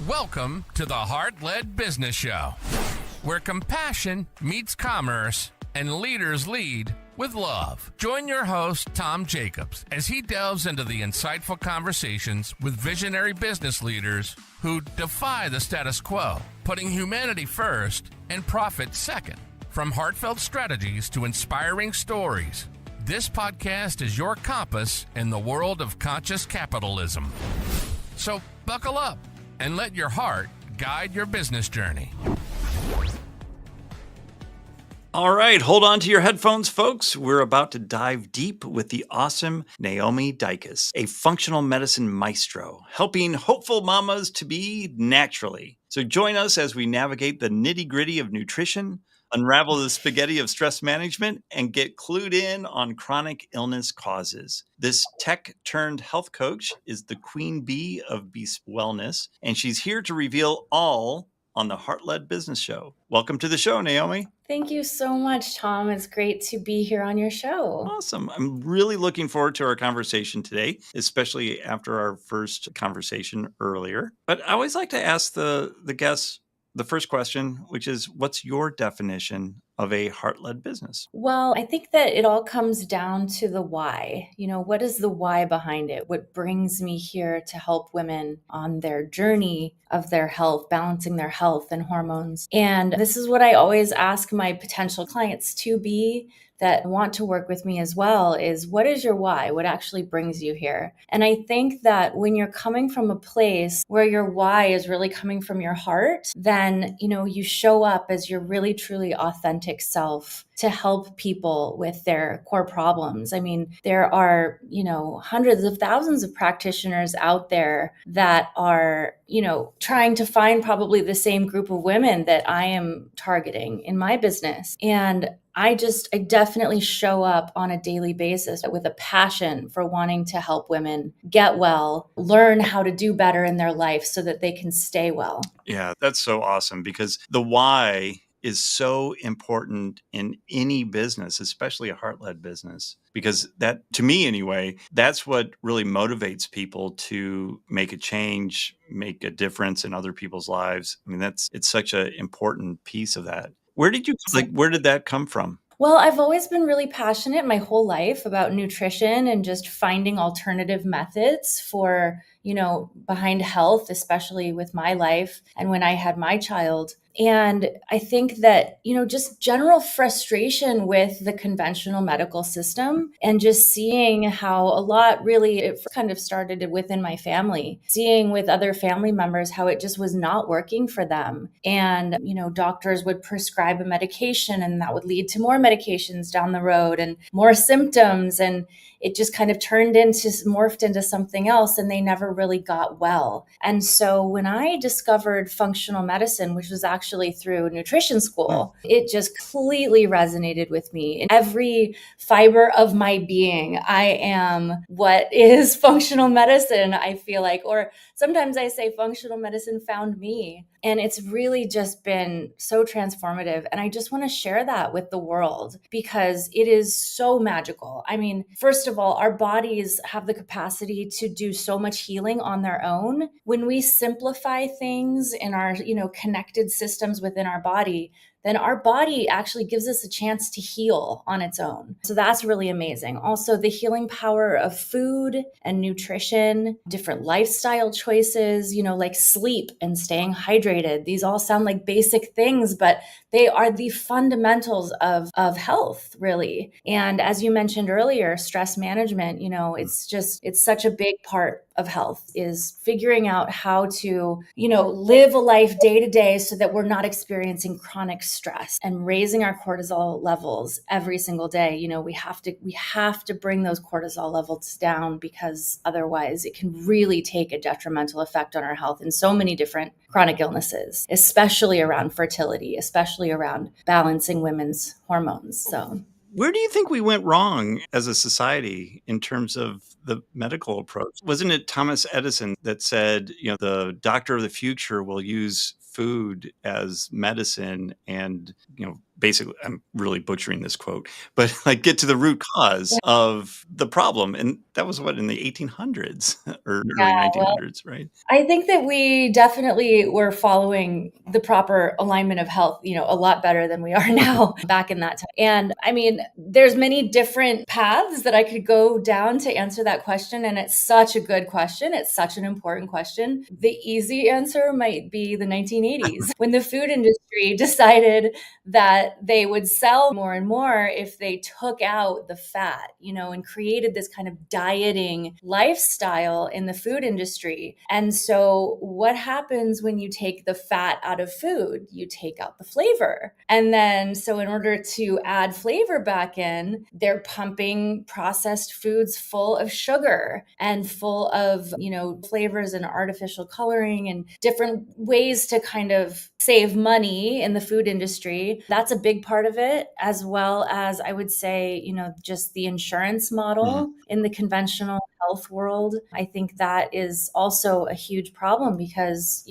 Welcome to the Heart-Led Business Show, where compassion meets commerce and leaders lead with love. Join your host, Tom Jacobs, as he delves into the insightful conversations with visionary business leaders who defy the status quo, putting humanity first and profit second. From heartfelt strategies to inspiring stories, this podcast is your compass in the world of conscious capitalism. So buckle up and let your heart guide your business journey. All right, hold on to your headphones, folks. We're about to dive deep with the awesome Naomi Dicus, a functional medicine maestro, helping hopeful mamas to be naturally. So join us as we navigate the nitty-gritty of nutrition, unravel the spaghetti of stress management, and get clued in on chronic illness causes. This tech-turned-health coach is the queen bee of beast wellness, and she's here to reveal all on the Heart-Led Business Show. Welcome to the show, Naomi. Thank you so much, Tom. It's great to be here on your show. Awesome. I'm really looking forward to our conversation today, especially after our first conversation earlier. But I always like to ask the guests the first question, which is, what's your definition of a heart-led business? Well, I think that it all comes down to the why. What is the why behind it? What brings me here to help women on their journey of their health, balancing their health and hormones? And this is what I always ask my potential clients to be that want to work with me as well is, what is your why? What actually brings you here? And I think that when you're coming from a place where your why is really coming from your heart, then, you show up as your really, truly authentic self to help people with their core problems. I mean, there are, hundreds of thousands of practitioners out there that are, trying to find probably the same group of women that I am targeting in my business. And I definitely show up on a daily basis with a passion for wanting to help women get well, learn how to do better in their life so that they can stay well. Yeah, that's so awesome, because the why is so important in any business, especially a heart-led business, because that, to me anyway, that's what really motivates people to make a change, make a difference in other people's lives. I mean, it's such an important piece of that. Where did that come from? Well, I've always been really passionate my whole life about nutrition and just finding alternative methods for, behind health, especially with my life and when I had my child. And I think that, just general frustration with the conventional medical system and just seeing how a lot really, it kind of started within my family, seeing with other family members how it just was not working for them. And, doctors would prescribe a medication and that would lead to more medications down the road and more symptoms. And it just kind of morphed into something else, and they never really got well. And so when I discovered functional medicine, which was actually through nutrition school, it just completely resonated with me. In every fiber of my being, I am what is functional medicine, I feel like, or sometimes I say functional medicine found me. And it's really just been so transformative. And I just want to share that with the world because it is so magical. I mean, first of all, our bodies have the capacity to do so much healing on their own. When we simplify things in our, connected systems within our body, then our body actually gives us a chance to heal on its own. So that's really amazing. Also, the healing power of food and nutrition, different lifestyle choices, like sleep and staying hydrated. These all sound like basic things, but they are the fundamentals of health, really. And as you mentioned earlier, stress management, it's such a big part of health is figuring out how to, live a life day to day so that we're not experiencing chronic stress and raising our cortisol levels every single day. We have to bring those cortisol levels down because otherwise it can really take a detrimental effect on our health in so many different chronic illnesses, especially around fertility, especially around balancing women's hormones. So where do you think we went wrong as a society in terms of the medical approach? Wasn't it Thomas Edison that said, the doctor of the future will use food as medicine and, basically, I'm really butchering this quote, but like get to the root cause of the problem. And that was what, in the 1800s or early Yeah, well, 1900s, right? I think that we definitely were following the proper alignment of health, a lot better than we are now back in that time. And I mean, there's many different paths that I could go down to answer that question. And it's such a good question. It's such an important question. The easy answer might be the 1980s when the food industry decided that they would sell more and more if they took out the fat, and created this kind of dieting lifestyle in the food industry. And so what happens when you take the fat out of food? You take out the flavor. And then, so in order to add flavor back in, they're pumping processed foods full of sugar and full of, flavors and artificial coloring and different ways to kind of save money in the food industry. That's a big part of it, as well as I would say, just the insurance model in the conventional health world. I think that is also a huge problem because,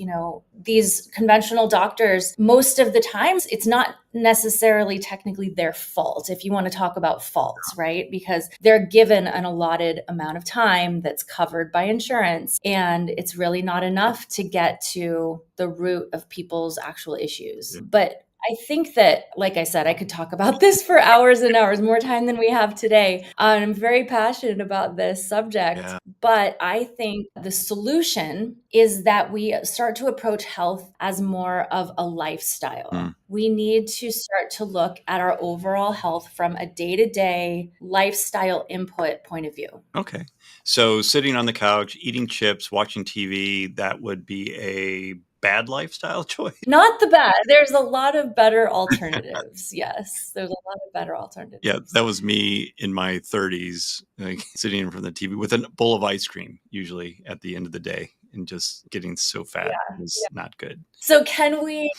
these conventional doctors, most of the times, it's not necessarily technically their fault, if you want to talk about faults, right? Because they're given an allotted amount of time that's covered by insurance, and it's really not enough to get to the root of people's actual issues. But I think that, like I said, I could talk about this for hours and hours, more time than we have today. I'm very passionate about this subject, but I think the solution is that we start to approach health as more of a lifestyle. We need to start to look at our overall health from a day-to-day lifestyle input point of view. Okay. So sitting on the couch, eating chips, watching TV, that would be a bad lifestyle choice? Not the bad. There's a lot of better alternatives. Yes, there's a lot of better alternatives. Yeah, that was me in my 30s, like sitting in front of the TV with a bowl of ice cream, usually at the end of the day, and just getting so fat was not good. So can we,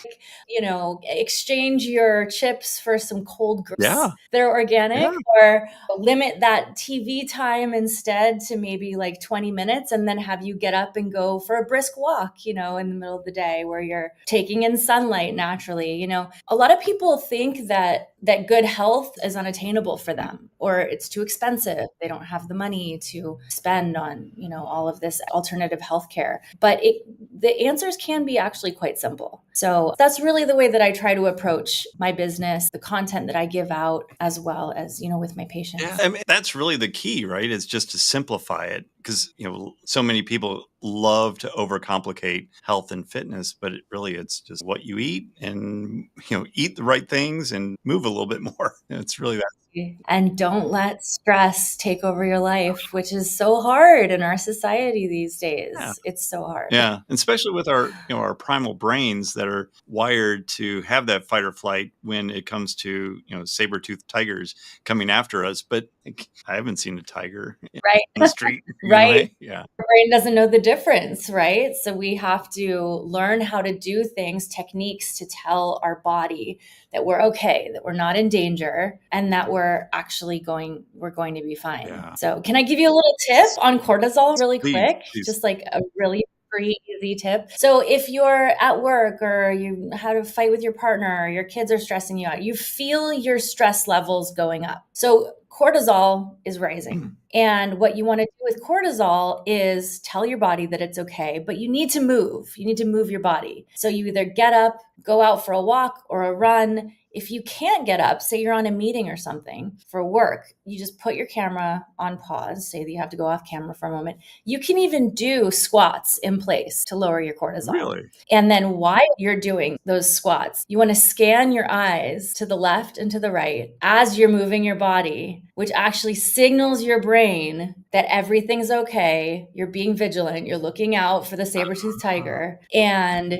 exchange your chips for some cold grits that are organic, or limit that TV time instead to maybe like 20 minutes and then have you get up and go for a brisk walk, in the middle of the day where you're taking in sunlight naturally. A lot of people think that good health is unattainable for them, or it's too expensive. They don't have the money to spend on, all of this alternative healthcare. But the answers can be actually quite simple. So that's really the way that I try to approach my business, the content that I give out, as well as, with my patients. Yeah, I mean, that's really the key, right? Is just to simplify it, because, so many people love to overcomplicate health and fitness, but it's just what you eat and, eat the right things and move a little bit more. It's really that. And don't let stress take over your life, which is so hard in our society these days. Yeah. It's so hard. Yeah. And especially with our, our primal brains that are wired to have that fight or flight when it comes to, saber-toothed tigers coming after us. But I haven't seen a tiger in the street. Right. Yeah. Our brain doesn't know the difference, right? So we have to learn how to do things, techniques to tell our body that we're okay, that we're not in danger, and that we're going to be fine. Yeah. So can I give you a little tip on cortisol really quick? Please. Just like a really free, easy tip. So if you're at work or you had a fight with your partner or your kids are stressing you out, you feel your stress levels going up. So cortisol is rising. And what you want to do with cortisol is tell your body that it's okay, but you need to move. You need to move your body. So you either get up, go out for a walk or a run. If you can't get up, say you're on a meeting or something for work, you just put your camera on pause, say that you have to go off camera for a moment. You can even do squats in place to lower your cortisol. Really? And then while you're doing those squats, you want to scan your eyes to the left and to the right as you're moving your body, which actually signals your brain that everything's okay. You're being vigilant. You're looking out for the saber-toothed tiger, and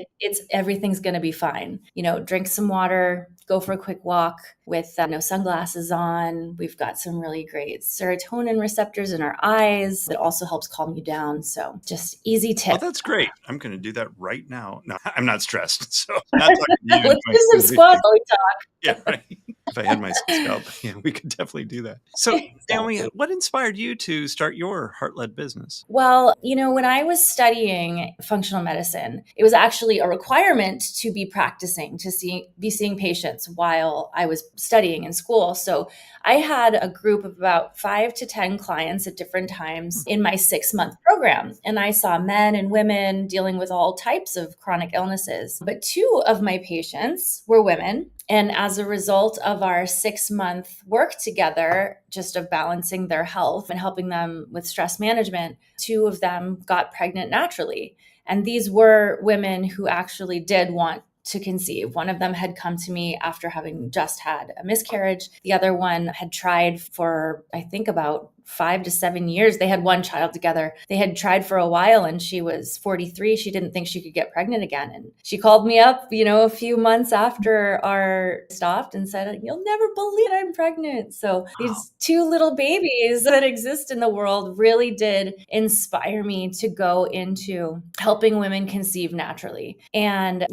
everything's going to be fine. Drink some water, go for a quick walk with no sunglasses on. We've got some really great serotonin receptors in our eyes that also helps calm you down. So just easy tip. Oh, that's great. I'm going to do that right now. No, I'm not stressed. So I'm not talking to you. Let's do some squats while we talk. Yeah, right. If I had my scalp, yeah, we could definitely do that. So, Naomi, Exactly. what inspired you to start your heart-led business? Well, when I was studying functional medicine, it was actually a requirement to be practicing, to be seeing patients while I was studying in school. So I had a group of about 5 to 10 clients at different times in my 6-month program. And I saw men and women dealing with all types of chronic illnesses. But 2 of my patients were women. And as a result of our 6-month work together, just of balancing their health and helping them with stress management, 2 of them got pregnant naturally. And these were women who actually did want to conceive. One of them had come to me after having just had a miscarriage. The other one had tried for, I think, about 5 to 7 years. They had 1 child together. They had tried for a while, and she was 43. She didn't think she could get pregnant again. And she called me up, a few months after our stopped and said, "You'll never believe I'm pregnant." So these 2 little babies that exist in the world really did inspire me to go into helping women conceive naturally. And,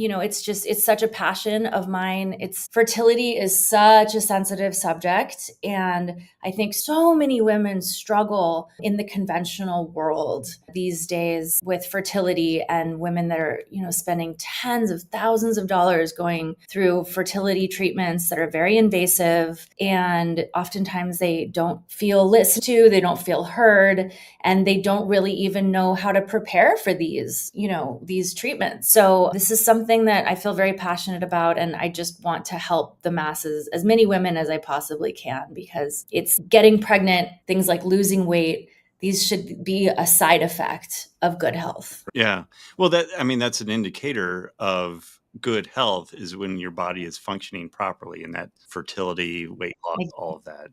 it's such a passion of mine. Fertility is such a sensitive subject. And I think so many women struggle in the conventional world these days with fertility, and women that are, spending tens of thousands of dollars going through fertility treatments that are very invasive. And oftentimes they don't feel listened to, they don't feel heard, and they don't really even know how to prepare for these treatments. So this is something that I feel very passionate about. And I just want to help the masses, as many women as I possibly can, because it's getting pregnant, things like losing weight. These should be a side effect of good health. Yeah. Well, that's an indicator of good health, is when your body is functioning properly, and that fertility, weight loss, all of that,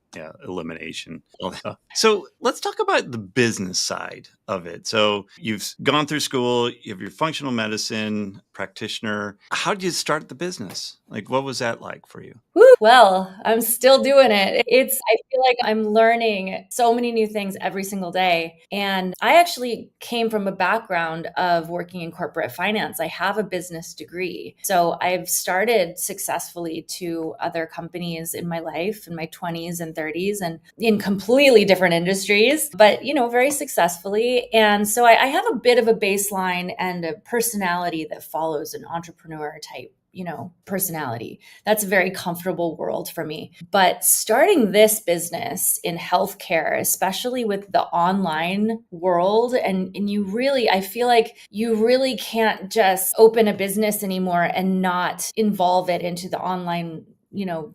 elimination, all that. So let's talk about the business side of it. So you've gone through school, you have your functional medicine practitioner. How did you start the business? Like, what was that like for you? Well, I'm still doing it. I feel like I'm learning so many new things every single day. And I actually came from a background of working in corporate finance. I have a business degree. So I've started successfully 2 other companies in my life, in my 20s and 30s, and in completely different industries, but, very successfully. And so I have a bit of a baseline and a personality that follows an entrepreneur type personality. That's a very comfortable world for me. But starting this business in healthcare, especially with the online world, and I feel like you really can't just open a business anymore and not involve it into the online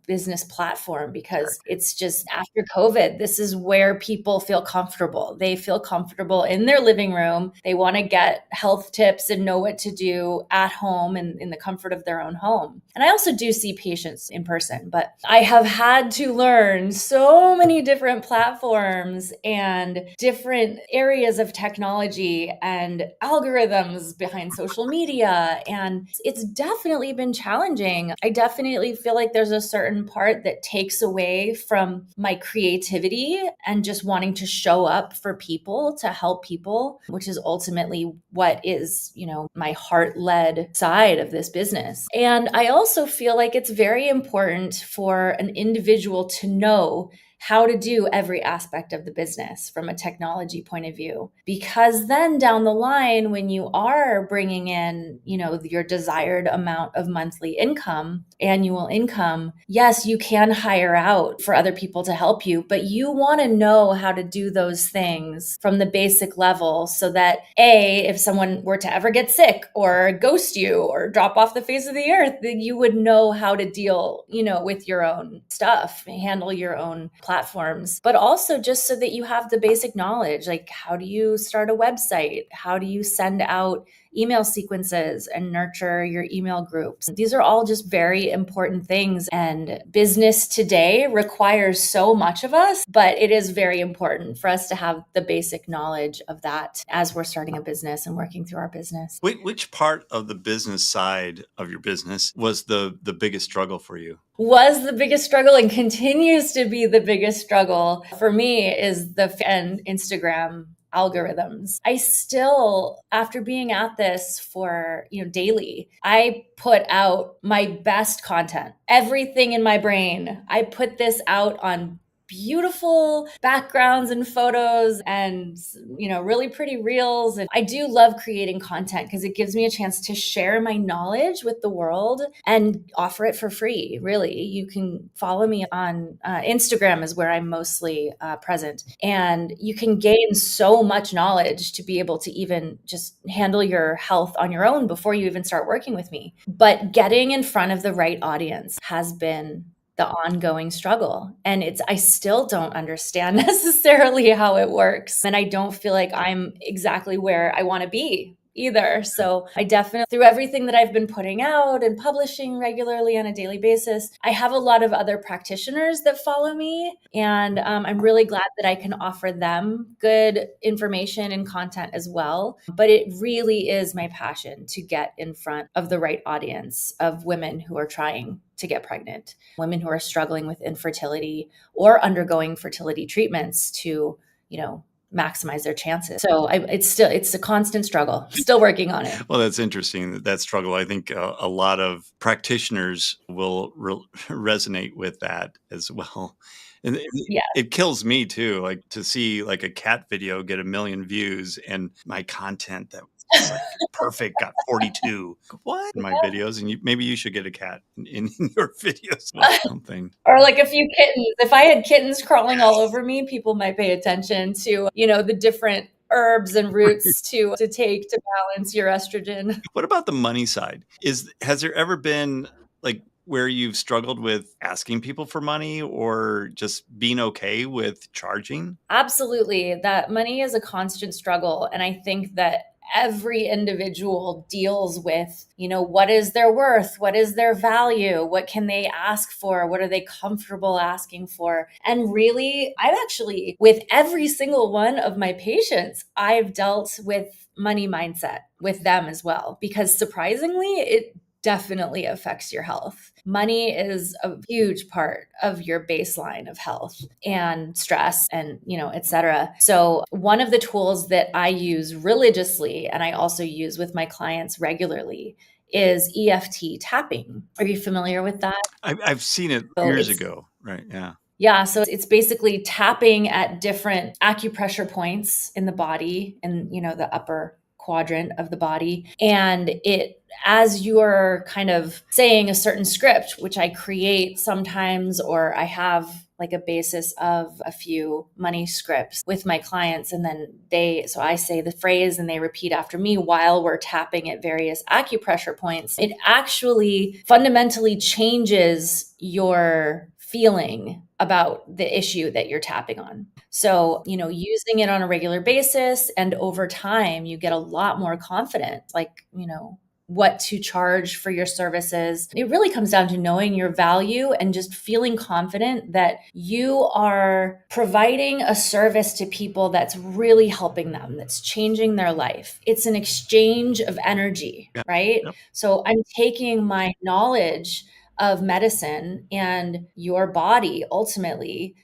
business platform, because it's just, after COVID, this is where people feel comfortable. They feel comfortable in their living room. They want to get health tips and know what to do at home and in the comfort of their own home. And I also do see patients in person, but I have had to learn so many different platforms and different areas of technology and algorithms behind social media. And it's definitely been challenging. I definitely feel like there's a certain part that takes away from my creativity and just wanting to show up for people, to help people, which is ultimately what is, my heart-led side of this business. And I also feel like it's very important for an individual to know how to do every aspect of the business from a technology point of view. Because then down the line, when you are bringing in, your desired amount of monthly income, annual income, yes, you can hire out for other people to help you, but you want to know how to do those things from the basic level, so that if someone were to ever get sick or ghost you or drop off the face of the earth, then you would know how to deal, with your own stuff, handle your own platforms, but also just so that you have the basic knowledge, like how do you start a website? How do you send out email sequences and nurture your email groups? These are all just very important things. And business today requires so much of us, but it is very important for us to have the basic knowledge of that as we're starting a business and working through our business. Which part of the business side of your business was the biggest struggle for you? Was the biggest struggle and continues to be the biggest struggle for me is the Instagram algorithms. I still, after being at this for, daily, I put out my best content, everything in my brain. I put this out on beautiful backgrounds and photos and, really pretty reels. And I do love creating content because it gives me a chance to share my knowledge with the world and offer it for free. Really, you can follow me on Instagram is where I'm mostly present. And you can gain so much knowledge to be able to even just handle your health on your own before you even start working with me. But getting in front of the right audience has been the ongoing struggle. And I still don't understand necessarily how it works. And I don't feel like I'm exactly where I want to be either. So I definitely, through everything that I've been putting out and publishing regularly on a daily basis, I have a lot of other practitioners that follow me. And I'm really glad that I can offer them good information and content as well. But it really is my passion to get in front of the right audience of women who are trying to get pregnant, women who are struggling with infertility or undergoing fertility treatments to, maximize their chances. So it's a constant struggle, still working on it. Well, that's interesting, that struggle. I think a lot of practitioners will resonate with that as well. And Yeah. it kills me too, like to see like a cat video get 1 million views and my content that was like perfect got 42. What? In my videos, and maybe you should get a cat in your videos or something. Or like a few kittens. If I had kittens crawling all over me, people might pay attention to, the different herbs and roots to take to balance your estrogen. What about the money side? Has there ever been like where you've struggled with asking people for money or just being okay with charging? Absolutely. That money is a constant struggle. And I think that every individual deals with, what is their worth? What is their value? What can they ask for? What are they comfortable asking for? And really, with every single one of my patients, I've dealt with money mindset with them as well, because surprisingly, it definitely affects your health. Money is a huge part of your baseline of health and stress and, et cetera. So one of the tools that I use religiously, and I also use with my clients regularly, is EFT tapping. Are you familiar with that? I've seen it years ago. Right. Yeah. Yeah. So it's basically tapping at different acupressure points in the body and, the upper quadrant of the body. And as you're kind of saying a certain script, which I create sometimes, or I have like a basis of a few money scripts with my clients. And then so I say the phrase and they repeat after me while we're tapping at various acupressure points. It actually fundamentally changes your feeling about the issue that you're tapping on. So, using it on a regular basis and over time, you get a lot more confident, like, what to charge for your services. It really comes down to knowing your value and just feeling confident that you are providing a service to people that's really helping them, that's changing their life. It's an exchange of energy, right? Yep. So I'm taking my knowledge of medicine and your body ultimately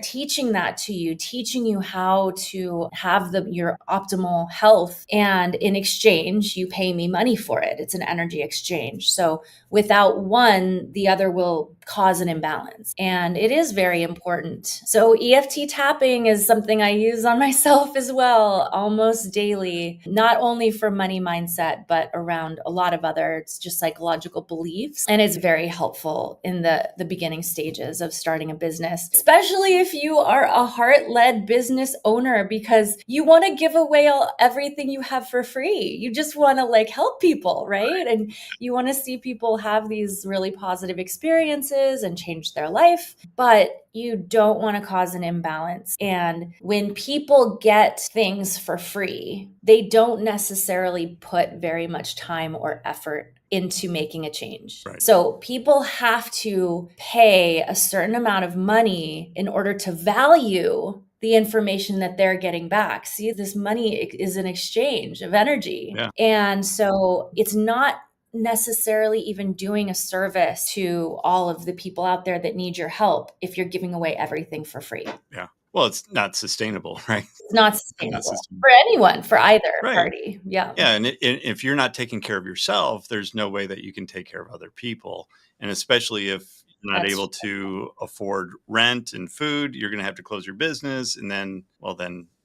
teaching that to you, teaching you how to have your optimal health. And in exchange, you pay me money for it. It's an energy exchange. So without one, the other will cause an imbalance. And it is very important. So EFT tapping is something I use on myself as well, almost daily, not only for money mindset, but around a lot of other just psychological beliefs. And it's very helpful in the beginning stages of starting a business, especially if you are a heart-led business owner, because you want to give away everything you have for free. You just want to help people, right? And you want to see people have these really positive experiences and change their life, but you don't want to cause an imbalance. And when people get things for free, they don't necessarily put very much time or effort into making a change. Right. So people have to pay a certain amount of money in order to value the information that they're getting back. See, this money is an exchange of energy. Yeah. And so it's not necessarily even doing a service to all of the people out there that need your help if you're giving away everything for free. Yeah. Well, it's not sustainable, right? It's not sustainable for anyone, for either party. Yeah. Yeah. And if you're not taking care of yourself, there's no way that you can take care of other people. And especially if you're not able to afford rent and food, you're going to have to close your business. And then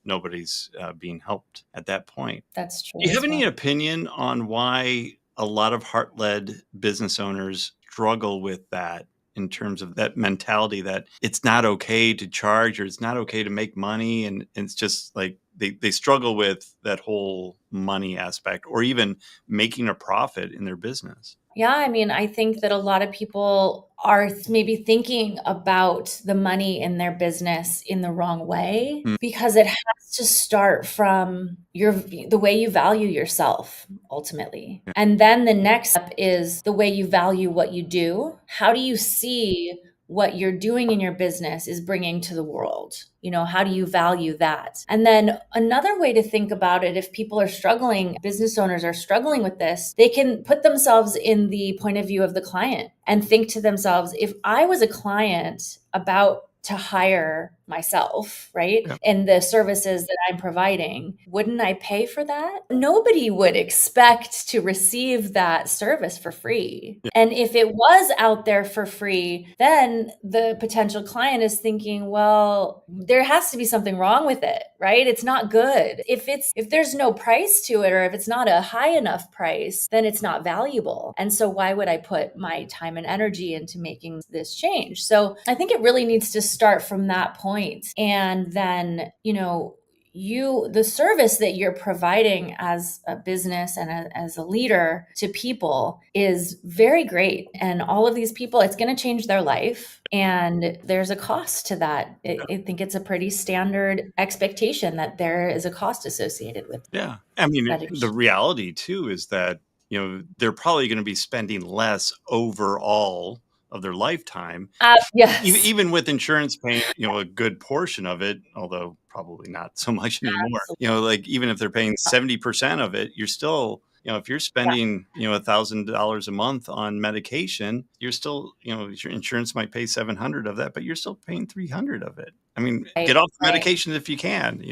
nobody's being helped at that point. That's true. Do you have any opinion on why a lot of heart-led business owners struggle with that, in terms of that mentality that it's not okay to charge or it's not okay to make money? And it's just like they struggle with that whole money aspect, or even making a profit in their business. Yeah, I mean, I think that a lot of people are maybe thinking about the money in their business in the wrong way, because it has to start from the way you value yourself ultimately. Yeah. And then the next step is the way you value what you do. How do you see what you're doing in your business is bringing to the world? How do you value that? And then another way to think about it, if people are struggling, business owners are struggling with this, they can put themselves in the point of view of the client and think to themselves, if I was a client about to hire myself, right? Yeah. And the services that I'm providing, wouldn't I pay for that? Nobody would expect to receive that service for free. Yeah. And if it was out there for free, then the potential client is thinking, well, there has to be something wrong with it, right? It's not good. If there's no price to it, or if it's not a high enough price, then it's not valuable. And so why would I put my time and energy into making this change? So I think it really needs to start from that point. And then, the service that you're providing as a business and as a leader to people is very great. And all of these people, it's going to change their life. And there's a cost to that. I think it's a pretty standard expectation that there is a cost associated with. Yeah. I mean, the reality too is that, they're probably going to be spending less overall of their lifetime. Yes. Even with insurance paying, a good portion of it, although probably not so much anymore. Absolutely. Even if they're paying 70% of it, you're still, if you're spending, $1,000 a month on medication, you're still, your insurance might pay $700 of that, but you're still paying $300 of it. I mean, get off the medication if you can,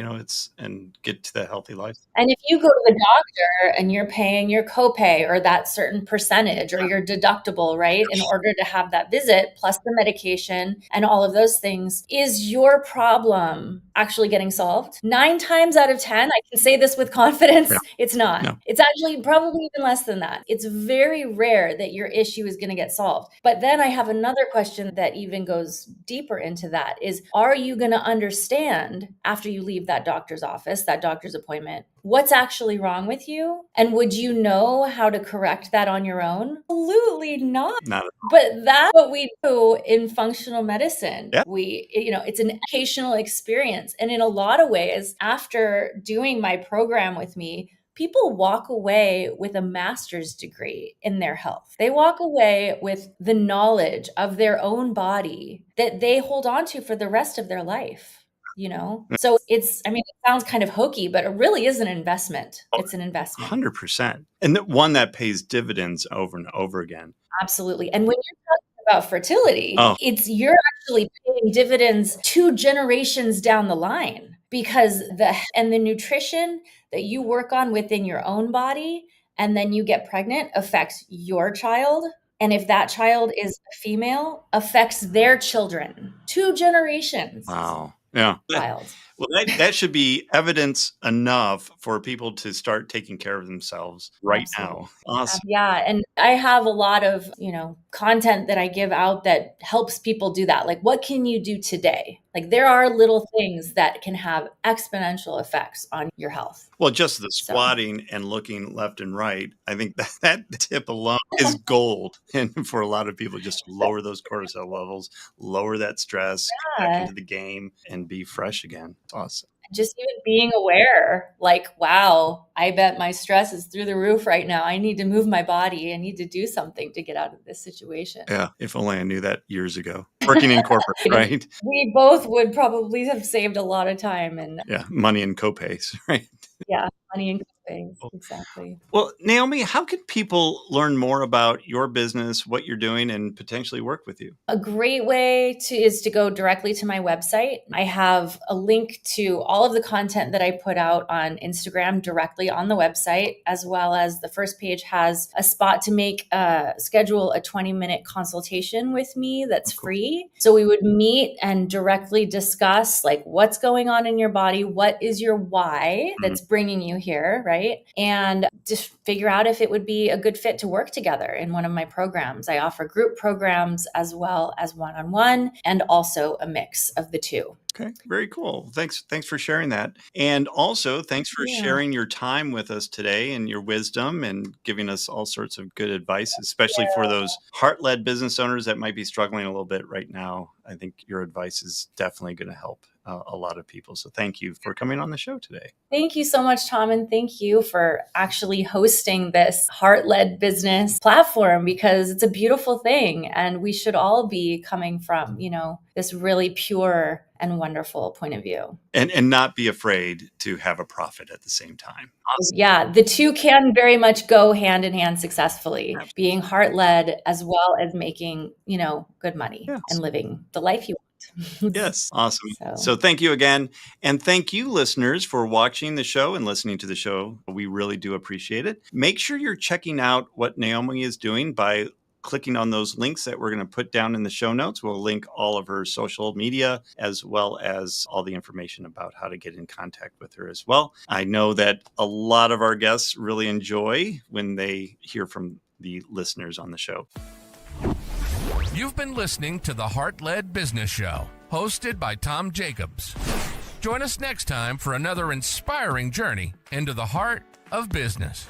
and get to that healthy life. And if you go to the doctor and you're paying your copay or that certain percentage or your deductible, right, in order to have that visit, plus the medication and all of those things, is your problem actually getting solved? 9 times out of 10, I can say this with confidence, it's not. No. It's actually probably even less than that. It's very rare that your issue is going to get solved. But then I have another question that even goes deeper into that is, are you going to understand after you leave that doctor's office, that doctor's appointment, what's actually wrong with you? And would you know how to correct that on your own? Absolutely not. But that's what we do in functional medicine. Yeah. It's an educational experience. And in a lot of ways, after doing my program with me, people walk away with a master's degree in their health. They walk away with the knowledge of their own body that they hold on to for the rest of their life, So it sounds kind of hokey, but it really is an investment. It's an investment. 100%. And one that pays dividends over and over again. Absolutely. And when you're talking about fertility, you're actually paying dividends 2 generations down the line. Because the nutrition that you work on within your own body and then you get pregnant affects your child. And if that child is a female, affects their children. 2 generations. Wow. Yeah. Wild. Well, that should be evidence enough for people to start taking care of themselves right now. Awesome. Yeah. And I have a lot of, content that I give out that helps people do that. Like, what can you do today? Like, there are little things that can have exponential effects on your health. Well, just the squatting and looking left and right, I think that tip alone is gold. And for a lot of people, just lower those cortisol levels, lower that stress, get back into the game, and be fresh again. It's awesome. Just even being aware, like, wow, I bet my stress is through the roof right now. I need to move my body. I need to do something to get out of this situation. Yeah, if only I knew that years ago. Working in corporate, right? We both would probably have saved a lot of time and money and copays, right? Yeah, money and Exactly. Well, Naomi, how can people learn more about your business, what you're doing, and potentially work with you? A great way is to go directly to my website. I have a link to all of the content that I put out on Instagram directly on the website, as well as the first page has a spot to schedule a 20-minute consultation with me that's free. So we would meet and directly discuss like what's going on in your body, what is your why that's bringing you here, right? And just figure out if it would be a good fit to work together in one of my programs. I offer group programs as well as one-on-one, and also a mix of the two. Okay, very cool. Thanks for sharing that. And also, thanks for sharing your time with us today and your wisdom and giving us all sorts of good advice, especially for those heart-led business owners that might be struggling a little bit right now. I think your advice is definitely going to help a lot of people. So thank you for coming on the show today. Thank you so much, Tom. And thank you for actually hosting this heart-led business platform, because it's a beautiful thing. And we should all be coming from, this really pure and wonderful point of view. And not be afraid to have a profit at the same time. Awesome. Yeah, the two can very much go hand in hand successfully, being heart-led as well as making, good money and living the life you want. Yes. Awesome. So thank you again. And thank you, listeners, for watching the show and listening to the show. We really do appreciate it. Make sure you're checking out what Naomi is doing by clicking on those links that we're going to put down in the show notes. We'll link all of her social media as well as all the information about how to get in contact with her as well. I know that a lot of our guests really enjoy when they hear from the listeners on the show. You've been listening to the Heart-Led Business Show, hosted by Tom Jacobs. Join us next time for another inspiring journey into the heart of business.